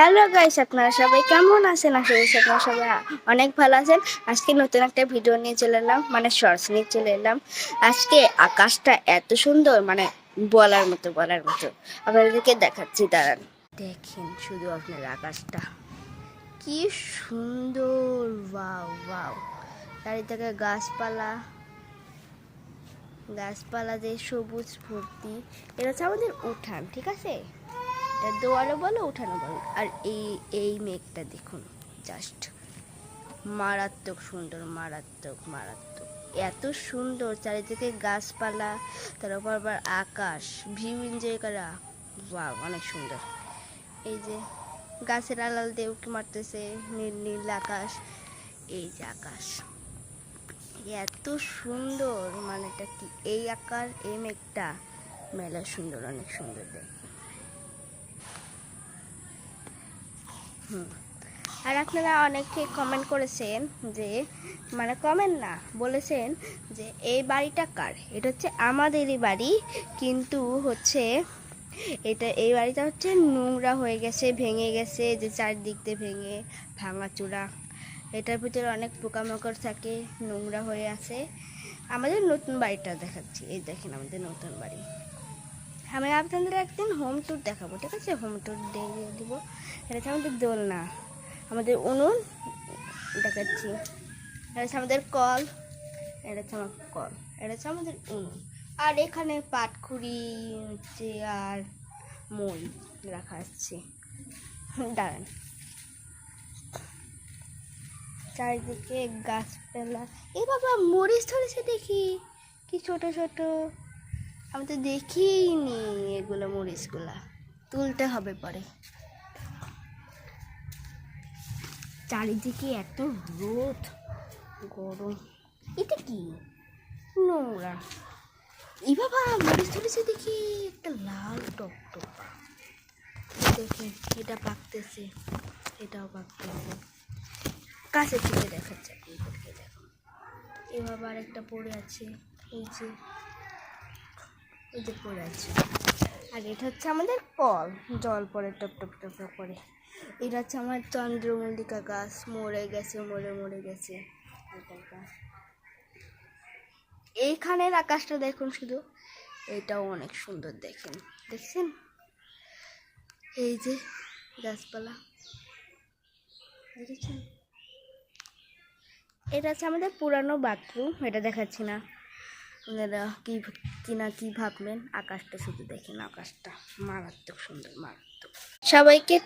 Hello guys, আপনারা সবাই কেমন আছেন? আশা করছি আপনারা সবাই অনেক ভালো আছেন। আজকে নতুন একটা ভিডিও নিয়ে চলে এলাম, মানে শর্টস নিয়ে চলে এলাম। আজকে আকাশটা এত সুন্দর, মানে বলার মতো আপনাদেরকে দেখাচ্ছি, দাঁড়ান। দেখেন শুধু আপনার আকাশটা কি সুন্দর, ওয়াও ওয়াও। চারিদিকে গাছপালা দিয়ে সবুজ ভর্তি। এটা হচ্ছে আমাদের উঠান, ঠিক আছে? এটা দোয়ারও বলো, উঠানো বলো। আর এই মেঘটা দেখুন, জাস্ট মারাত্মক সুন্দর, মারাত্মক এত সুন্দর। চারিদিকে গাছপালা, তার উপর আবার আকাশ, ভিউ এনজয় করা, ওয়াও অনেক সুন্দর। এই যে গাছের আড়াল দিয়ে উঁকি মারতেছে, নীল নীল আকাশ। এই যে আকাশ এত সুন্দর, মানে এটা কি, এই আকার এই মেঘটা মেলা সুন্দর, অনেক সুন্দর দেখে। আর আপনারা অনেকে কমেন্ট করেছেন যে, মানে কমেন্ট না, বলেছেন যে এই বাড়িটা কার। এটা হচ্ছে আমাদেরই বাড়ি, কিন্তু হচ্ছে এই বাড়িটা হচ্ছে নোংরা হয়ে গেছে, ভেঙে গেছে, যে চারদিক দিয়ে ভাঙাচোরা। এটার ভিতরে অনেক পোকামাকড় থাকে, নোংরা হয়ে আছে। আমাদের নতুন বাড়িটা দেখাচ্ছি, এই দেখেন আমাদের নতুন বাড়ি। আমি আপনাদের একদিন হোম ট্যুর দেখাবো, ঠিক আছে? হোম ট্যুর দিয়ে দিব। এটা হচ্ছে আমাদের দোলনা, আমাদের উনুন দেখাচ্ছি। এটা হচ্ছে আমাদের কল, এটা হচ্ছে আমার কল, এটা হচ্ছে আমাদের উনুন। আর এখানে পাটখুরি হচ্ছে, আর মই রাখা আছে। দাঁড়ান, চারিদিকে গাছপালা। এই বাবা, মরিচ ধরেছে দেখি, কি ছোট ছোট। আমি তো দেখিনি এগুলো, মরিচগুলা তুলতে হবে পরে। চারিদিকে এত রোদ, গরম। এটা কি নোংরা? এই বাবা, মরিচ ধরেছে দেখি, একটা লাল টক। দেখুন, এটা পাকতেছে, এটাও পাকতেছে। কাছে থেকে দেখাচ্ছে আপনাদেরকে, দেখো। এভাবে আরেকটা পড়ে আছে, এই যে পড়ে আছে। আর এটা হচ্ছে আমাদের কল, জল পড়ে টপ করে। এটা হচ্ছে আমার চন্দ্রমল্লিকা গাছ, মরে গেছে হালকা। এইখানের আকাশটা দেখুন শুধু, এটাও অনেক সুন্দর, দেখছেন? এই যে গাছপালা দেখেছেন? এটা হচ্ছে আমাদের পুরানো বাথরুম, এটা দেখাচ্ছি না। আপনারা কি ভাববেন? আকাশটা শুধু দেখেন, আকাশটা মারাত্মক সুন্দর, মারাত্মক। সবাইকে